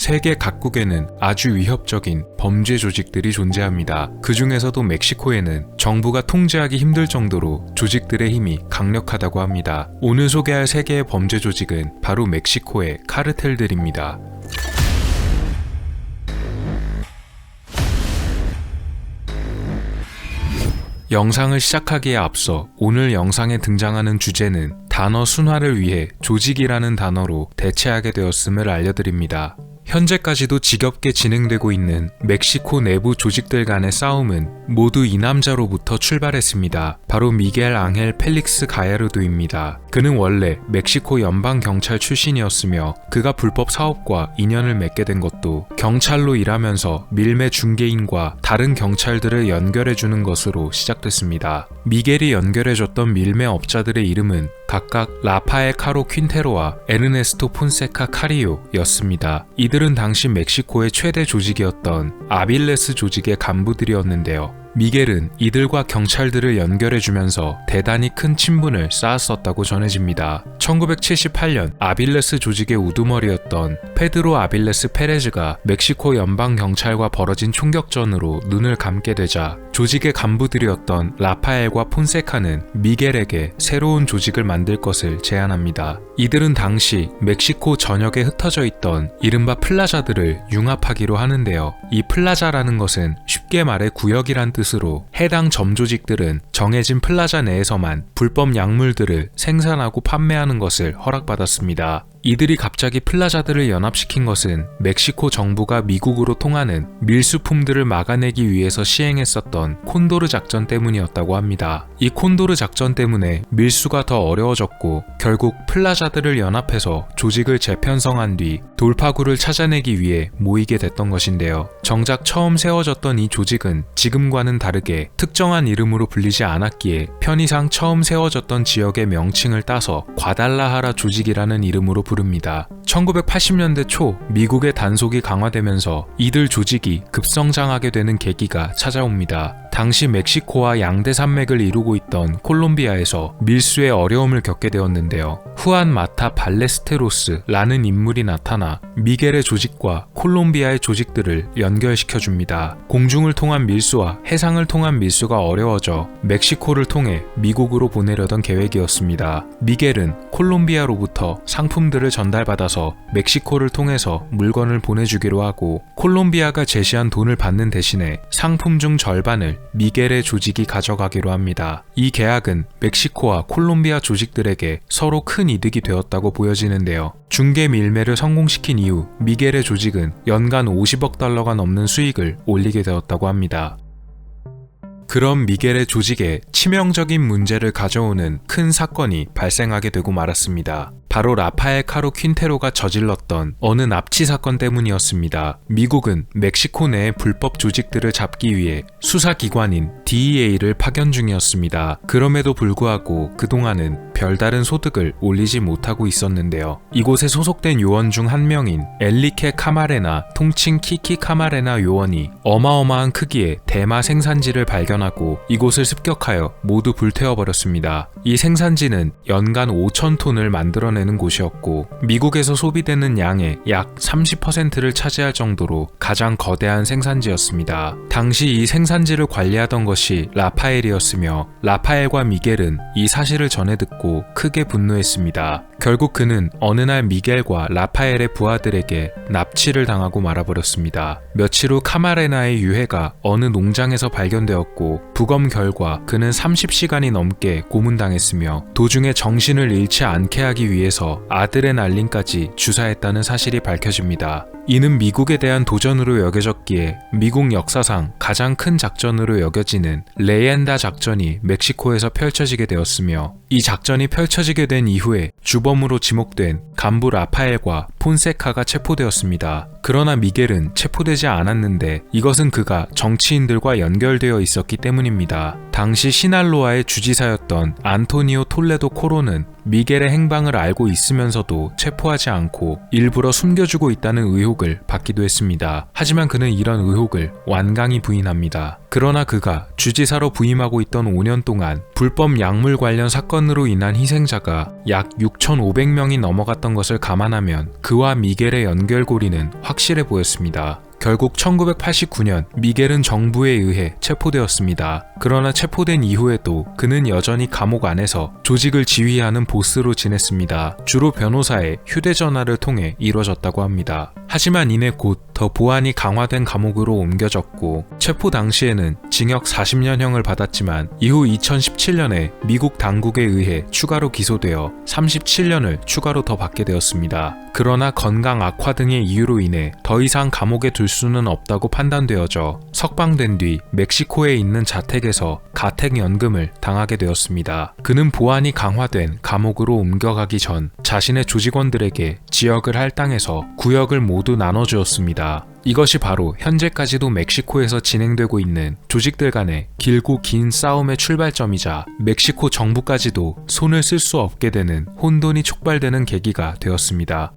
세계 각국에는 아주 위협적인 범죄 조직들이 존재합니다. 그 중에서도 멕시코에는 정부가 통제하기 힘들 정도로 조직들의 힘이 강력하다고 합니다. 오늘 소개할 세 개의 범죄 조직은 바로 멕시코의 카르텔들입니다. 영상을 시작하기에 앞서 오늘 영상에 등장하는 주제는 단어 순화를 위해 조직이라는 단어로 대체하게 되었음을 알려드립니다. 현재까지도 지겹게 진행되고 있는 멕시코 내부 조직들 간의 싸움은 모두 이 남자로부터 출발했습니다. 바로 미겔 앙헬 펠릭스 가야르도입니다. 그는 원래 멕시코 연방경찰 출신이었으며 그가 불법 사업과 인연을 맺게 된 것도 경찰로 일하면서 밀매 중개인과 다른 경찰들을 연결해주는 것으로 시작됐습니다. 미겔이 연결해줬던 밀매업자들의 이름은 각각 라파엘 카로 퀸테로와 에르네스토 폰세카 카리오였습니다. 이들은 당시 멕시코의 최대 조직이었던 아빌레스 조직의 간부들이었는데요. 미겔은 이들과 경찰들을 연결해주면서 대단히 큰 친분을 쌓았었다고 전해집니다. 1978년 아빌레스 조직의 우두머리였던 페드로 아빌레스 페레즈가 멕시코 연방경찰과 벌어진 총격전으로 눈을 감게 되자 조직의 간부들이었던 라파엘과 폰세카는 미겔에게 새로운 조직을 만들 것을 제안합니다. 이들은 당시 멕시코 전역에 흩어져 있던 이른바 플라자들을 융합하기로 하는데요. 이 플라자라는 것은 쉽게 말해 구역이란 뜻으로 해당 점조직들은 정해진 플라자 내에서만 불법 약물들을 생산하고 판매하는 것을 허락받았습니다. 이들이 갑자기 플라자들을 연합시킨 것은 멕시코 정부가 미국으로 통하는 밀수품들을 막아내기 위해서 시행했었던 콘도르 작전 때문이었다고 합니다. 이 콘도르 작전 때문에 밀수가 더 어려워졌고 결국 플라자들을 연합해서 조직을 재편성한 뒤 돌파구를 찾아내기 위해 모이게 됐던 것인데요. 정작 처음 세워졌던 이 조직은 지금과는 다르게 특정한 이름으로 불리지 않았기에 편의상 처음 세워졌던 지역의 명칭을 따서 과달라하라 조직이라는 이름으로 부릅니다. 1980년대 초 미국의 단속이 강화되면서 이들 조직이 급성장하게 되는 계기가 찾아옵니다. 당시 멕시코와 양대 산맥을 이루고 있던 콜롬비아에서 밀수의 어려움을 겪게 되었는데요. 후안 마타 발레스테로스라는 인물이 나타나 미겔의 조직과 콜롬비아의 조직들을 연결시켜줍니다. 공중을 통한 밀수와 해상을 통한 밀수가 어려워져 멕시코를 통해 미국으로 보내려던 계획이었습니다. 미겔은 콜롬비아로부터 상품들을 전달받아서 멕시코를 통해서 물건을 보내주기로 하고 콜롬비아가 제시한 돈을 받는 대신에 상품 중 절반을 미겔의 조직이 가져가기로 합니다. 이 계약은 멕시코와 콜롬비아 조직들에게 서로 큰 이득이 되었다고 보여지는데요. 중개 밀매를 성공시킨 이후 미겔의 조직은 연간 50억 달러가 넘는 수익을 올리게 되었다고 합니다. 그런 미겔의 조직에 치명적인 문제를 가져오는 큰 사건이 발생하게 되고 말았습니다. 바로 라파엘 카로 퀸테로가 저질렀던 어느 납치 사건 때문이었습니다. 미국은 멕시코 내의 불법 조직들을 잡기 위해 수사기관인 DEA를 파견 중이었습니다. 그럼에도 불구하고 그동안은 별다른 소득을 올리지 못하고 있었는데요. 이곳에 소속된 요원 중 한 명인 엘리케 카마레나 통칭 키키 카마레나 요원이 어마어마한 크기의 대마 생산지를 발견하고 이곳을 습격하여 모두 불태워버렸습니다. 이 생산지는 연간 5,000톤을 만들어내는 곳이었고 미국에서 소비되는 양의 약 30%를 차지할 정도로 가장 거대한 생산지였습니다. 당시 이 생산지를 관리하던 것이 라파엘이었으며 라파엘과 미겔은 이 사실을 전해 듣고 크게 분노했습니다. 결국 그는 어느 날 미겔과 라파엘의 부하들에게 납치를 당하고 말아버렸습니다. 며칠 후 카마레나의 유해가 어느 농장에서 발견되었고 부검 결과 그는 30시간이 넘게 고문당했으며 도중에 정신을 잃지 않게 하기 위해서 아드레날린까지 주사했다는 사실이 밝혀집니다. 이는 미국에 대한 도전으로 여겨졌기에 미국 역사상 가장 큰 작전으로 여겨지는 레옌다 작전이 멕시코에서 펼쳐지게 되었으며 이 작전이 펼쳐지게 된 이후에 주범으로 지목된 간부 라파엘과 폰세카가 체포되었습니다. 그러나 미겔은 체포되지 않았는데 이것은 그가 정치인들과 연결되어 있었기 때문입니다. 당시 시날로아의 주지사였던 안토니오 톨레도 코로는 미겔의 행방을 알고 있으면서도 체포하지 않고 일부러 숨겨주고 있다는 의혹을 받기도 했습니다. 하지만 그는 이런 의혹을 완강히 부인합니다. 그러나 그가 주지사로 부임하고 있던 5년 동안 불법 약물 관련 사건으로 인한 희생자가 약 6,500명이 넘어갔던 것을 감안하면 그와 미겔의 연결고리는 확실해 보였습니다. 결국 1989년 미겔은 정부에 의해 체포되었습니다. 그러나 체포된 이후에도 그는 여전히 감옥 안에서 조직을 지휘하는 보스로 지냈습니다. 주로 변호사의 휴대전화를 통해 이루어졌다고 합니다. 하지만 이내 곧 더 보안이 강화된 감옥으로 옮겨졌고 체포 당시에는 징역 40년형을 받았지만 이후 2017년에 미국 당국에 의해 추가로 기소되어 37년을 추가로 더 받게 되었습니다. 그러나 건강 악화 등의 이유로 인해 더 이상 감옥에 둘 수는 없다고 판단되어져 석방된 뒤 멕시코에 있는 자택에서 가택연금을 당하게 되었습니다. 그는 보안이 강화된 감옥으로 옮겨가기 전 자신의 조직원들에게 지역을 할당해서 구역을 모두 나눠주었습니다. 이것이 바로 현재까지도 멕시코에서 진행되고 있는 조직들 간의 길고 긴 싸움의 출발점이자 멕시코 정부까지도 손을 쓸 수 없게 되는 혼돈이 촉발되는 계기가 되었습니다.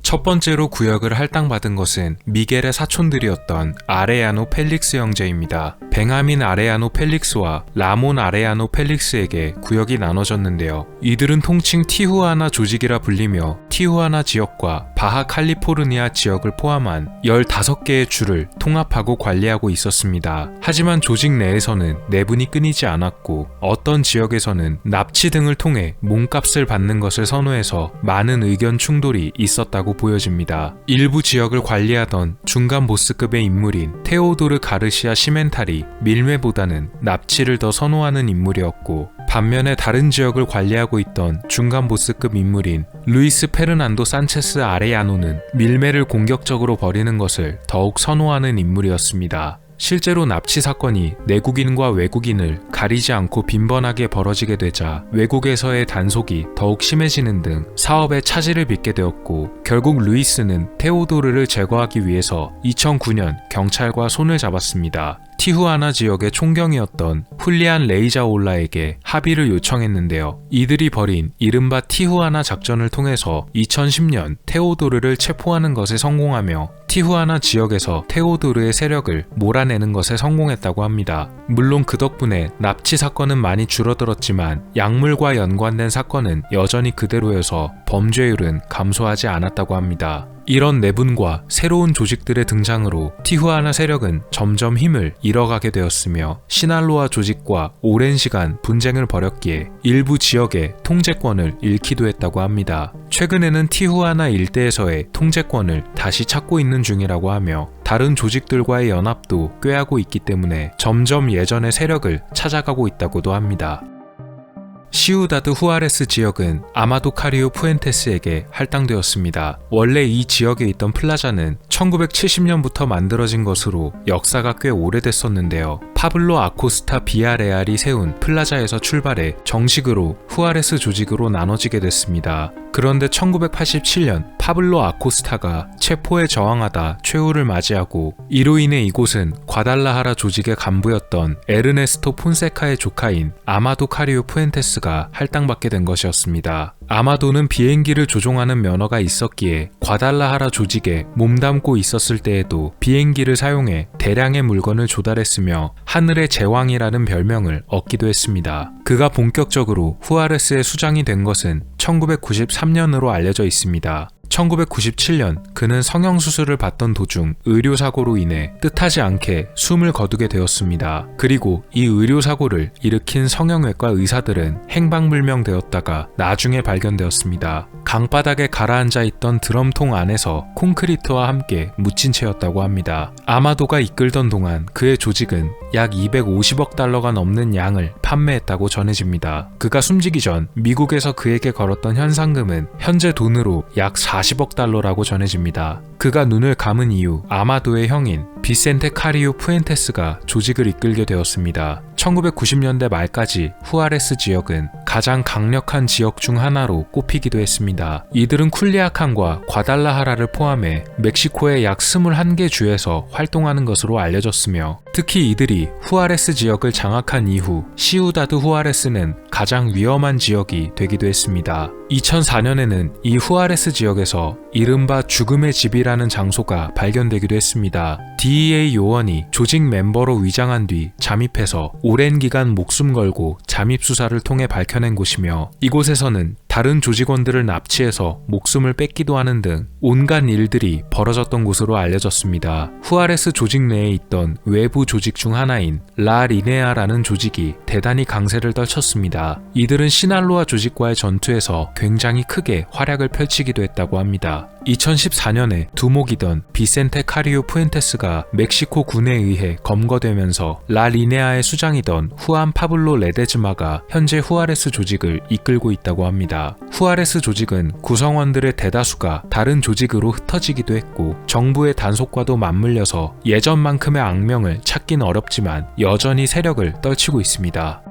첫 번째로 구역을 할당받은 것은 미겔의 사촌들이었던 아레야노 펠릭스 형제입니다. 뱅하민 아레야노 펠릭스와 라몬 아레야노 펠릭스에게 구역이 나눠졌는데요. 이들은 통칭 티후아나 조직이라 불리며 티후아나 지역과 바하 칼리포르니아 지역을 포함한 15개의 주를 통합하고 관리하고 있었습니다. 하지만 조직 내에서는 내분이 끊이지 않았고 어떤 지역에서는 납치 등을 통해 몸값을 받는 것을 선호해서 많은 의견 충돌이 있었다고 보여집니다. 일부 지역을 관리하던 중간 보스급의 인물인 테오도르 가르시아 시멘탈이 밀매보다는 납치를 더 선호하는 인물이었고 반면에 다른 지역을 관리하고 있던 중간 보스급 인물인 루이스 페르난도 산체스 아레야노는 밀매를 공격적으로 벌이는 것을 더욱 선호하는 인물이었습니다. 실제로 납치 사건이 내국인과 외국인을 가리지 않고 빈번하게 벌어지게 되자 외국에서의 단속이 더욱 심해지는 등 사업에 차질을 빚게 되었고 결국 루이스는 테오도르를 제거하기 위해서 2009년 경찰과 손을 잡았습니다. 티후아나 지역의 총경이었던 훌리안 레이자올라에게 합의를 요청했는데요. 이들이 벌인 이른바 티후아나 작전을 통해서 2010년 테오도르를 체포하는 것에 성공하며 티후아나 지역에서 테오도르의 세력을 몰아내는 것에 성공했다고 합니다. 물론 그 덕분에 납치 사건은 많이 줄어들었지만 약물과 연관된 사건은 여전히 그대로여서 범죄율은 감소하지 않았다고 합니다. 이런 내분과 새로운 조직들의 등장으로 티후아나 세력은 점점 힘을 잃어가게 되었으며 시날로아 조직과 오랜 시간 분쟁을 벌였기에 일부 지역의 통제권을 잃기도 했다고 합니다. 최근에는 티후아나 일대에서의 통제권을 다시 찾고 있는 중이라고 하며 다른 조직들과의 연합도 꾀하고 있기 때문에 점점 예전의 세력을 찾아가고 있다고도 합니다. 시우다드 후아레스 지역은 아마도 카리오 푸엔테스에게 할당되었습니다. 원래 이 지역에 있던 플라자는 1970년부터 만들어진 것으로 역사가 꽤 오래됐었는데요. 파블로 아코스타 비아레알이 세운 플라자에서 출발해 정식으로 후아레스 조직으로 나눠지게 됐습니다. 그런데 1987년 파블로 아코스타가 체포에 저항하다 최후를 맞이하고 이로 인해 이곳은 과달라하라 조직의 간부였던 에르네스토 폰세카의 조카인 아마도 카리오 푸엔테스가 할당받게 된 것이었습니다. 아마도는 비행기를 조종하는 면허가 있었기에 과달라하라 조직에 몸담고 있었을 때에도 비행기를 사용해 대량의 물건을 조달했으며 하늘의 제왕이라는 별명을 얻기도 했습니다. 그가 본격적으로 후아레스의 수장이 된 것은 1993년으로 알려져 있습니다. 1997년 그는 성형수술을 받던 도중 의료사고로 인해 뜻하지 않게 숨을 거두게 되었습니다. 그리고 이 의료사고를 일으킨 성형외과 의사들은 행방불명되었다가 나중에 발견되었습니다. 강바닥에 가라앉아 있던 드럼통 안에서 콘크리트와 함께 묻힌 채였다고 합니다. 아마도가 이끌던 동안 그의 조직은 약 250억 달러가 넘는 양을 판매했다고 전해집니다. 그가 숨지기 전 미국에서 그에게 걸었던 현상금은 현재 돈으로 약 40억 달러라고 전해집니다. 그가 눈을 감은 이후 아마도의 형인 비센테 카리오 푸엔테스가 조직을 이끌게 되었습니다. 1990년대 말까지 후아레스 지역은 가장 강력한 지역 중 하나로 꼽히기도 했습니다. 이들은 쿨리아칸과 과달라하라를 포함해 멕시코의 약 21개 주에서 활동하는 것으로 알려졌으며, 특히 이들이 후아레스 지역을 장악한 이후 시우다드 후아레스는 가장 위험한 지역이 되기도 했습니다. 2004년에는 이 후아레스 지역에서 이른바 죽음의 집이라는 장소가 발견되기도 했습니다. DEA 요원이 조직 멤버로 위장한 뒤 잠입해서 오랜 기간 목숨 걸고 잠입 수사를 통해 밝혀낸 곳이며, 이곳에서는 다른 조직원들을 납치해서 목숨을 뺏기도 하는 등 온갖 일들이 벌어졌던 곳으로 알려졌습니다. 후아레스 조직 내에 있던 외부 조직 중 하나인 라 리네아라는 조직이 대단히 강세를 떨쳤습니다. 이들은 시날로아 조직과의 전투에서 굉장히 크게 활약을 펼치기도 했다고 합니다. 2014년에 두목이던 비센테 카리오 푸엔테스가 멕시코 군에 의해 검거되면서 라 리네아의 수장이던 후안 파블로 레데즈마가 현재 후아레스 조직을 이끌고 있다고 합니다. 후아레스 조직은 구성원들의 대다수가 다른 조직으로 흩어지기도 했고, 정부의 단속과도 맞물려서 예전만큼의 악명을 찾긴 어렵지만 여전히 세력을 떨치고 있습니다.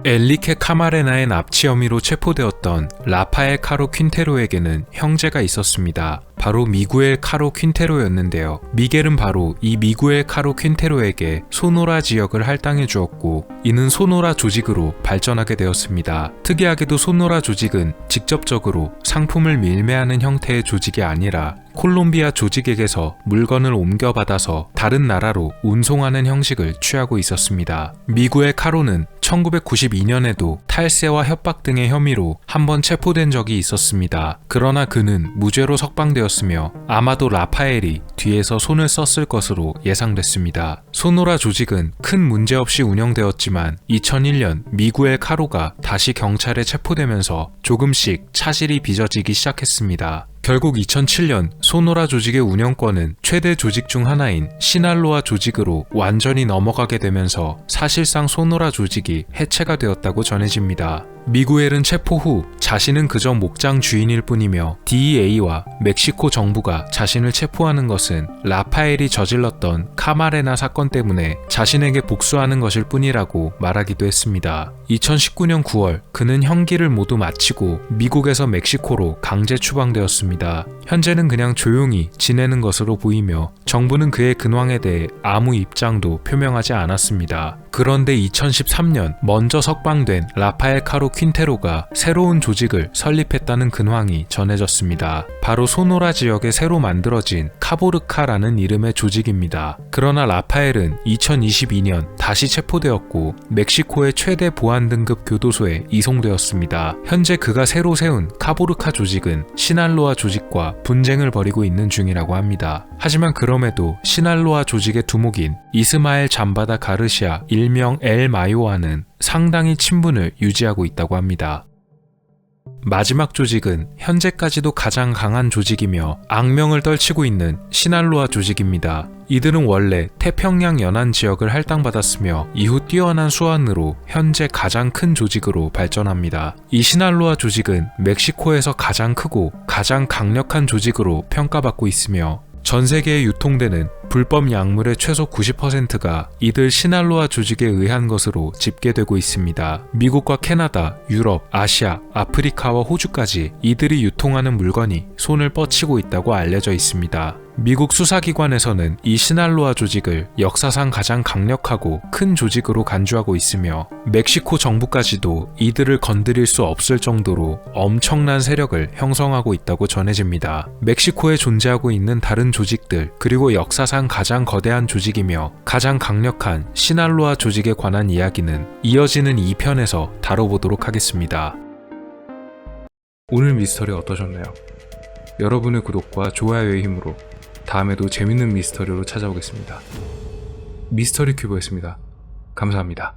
엘리케 카마레나의 납치 혐의로 체포되었던 라파엘 카로 퀸테로에게는 형제가 있었습니다. 바로 미구엘 카로 퀸테로였는데요. 미겔은 바로 이 미구엘 카로 퀸테로에게 소노라 지역을 할당해 주었고, 이는 소노라 조직으로 발전하게 되었습니다. 특이하게도 소노라 조직은 직접적으로 상품을 밀매하는 형태의 조직이 아니라 콜롬비아 조직에게서 물건을 옮겨받아서 다른 나라로 운송하는 형식을 취하고 있었습니다. 미구엘 카로는 1992년에도 탈세와 협박 등의 혐의로 한번 체포된 적이 있었습니다. 그러나 그는 무죄로 석방되었으며 아마도 라파엘이 뒤에서 손을 썼을 것으로 예상됐습니다. 소노라 조직은 큰 문제 없이 운영되었지만 2001년 미구엘 카로가 다시 경찰에 체포되면서 조금씩 차질이 빚어지기 시작했습니다. 결국 2007년 소노라 조직의 운영권은 최대 조직 중 하나인 시날로아 조직으로 완전히 넘어가게 되면서 사실상 소노라 조직이 해체가 되었다고 전해집니다. 미구엘은 체포 후 자신은 그저 목장 주인일 뿐이며 DEA와 멕시코 정부가 자신을 체포하는 것은 라파엘이 저질렀던 카마레나 사건 때문에 자신에게 복수하는 것일 뿐이라고 말하기도 했습니다. 2019년 9월 그는 형기를 모두 마치고 미국에서 멕시코로 강제 추방되었습니다. 현재는 그냥 조용히 지내는 것으로 보이며 정부는 그의 근황에 대해 아무 입장도 표명하지 않았습니다. 그런데 2013년 먼저 석방된 라파엘 카로 퀸테로가 새로운 조직을 설립했다는 근황이 전해졌습니다. 바로 소노라 지역에 새로 만들어진 카보르카라는 이름의 조직입니다. 그러나 라파엘은 2022년 다시 체포되었고 멕시코의 최대 보안 등급 교도소에 이송되었습니다. 현재 그가 새로 세운 카보르카 조직은 시날로아 조직과 분쟁을 벌이고 있는 중이라고 합니다. 하지만 그럼에도 시날로아 조직의 두목인 이스마엘 잠바다 가르시아 일명 엘 마요와는 상당히 친분을 유지하고 있다고 합니다. 마지막 조직은 현재까지도 가장 강한 조직이며 악명을 떨치고 있는 시날로아 조직입니다. 이들은 원래 태평양 연안 지역을 할당받았으며 이후 뛰어난 수완으로 현재 가장 큰 조직으로 발전합니다. 이 시날로아 조직은 멕시코에서 가장 크고 가장 강력한 조직으로 평가받고 있으며 전 세계에 유통되는 불법 약물의 최소 90%가 이들 시날로아 조직에 의한 것으로 집계되고 있습니다. 미국과 캐나다, 유럽, 아시아, 아프리카와 호주까지 이들이 유통하는 물건이 손을 뻗치고 있다고 알려져 있습니다. 미국 수사기관에서는 이 시날로아 조직을 역사상 가장 강력하고 큰 조직으로 간주하고 있으며 멕시코 정부까지도 이들을 건드릴 수 없을 정도로 엄청난 세력을 형성하고 있다고 전해집니다. 멕시코에 존재하고 있는 다른 조직들 그리고 역사상 가장 거대한 조직이며 가장 강력한 시날로아 조직에 관한 이야기는 이어지는 2편에서 다뤄보도록 하겠습니다. 오늘 미스터리 어떠셨나요? 여러분의 구독과 좋아요의 힘으로 다음에도 재밌는 미스터리로 찾아오겠습니다. 미스터리 큐브였습니다. 감사합니다.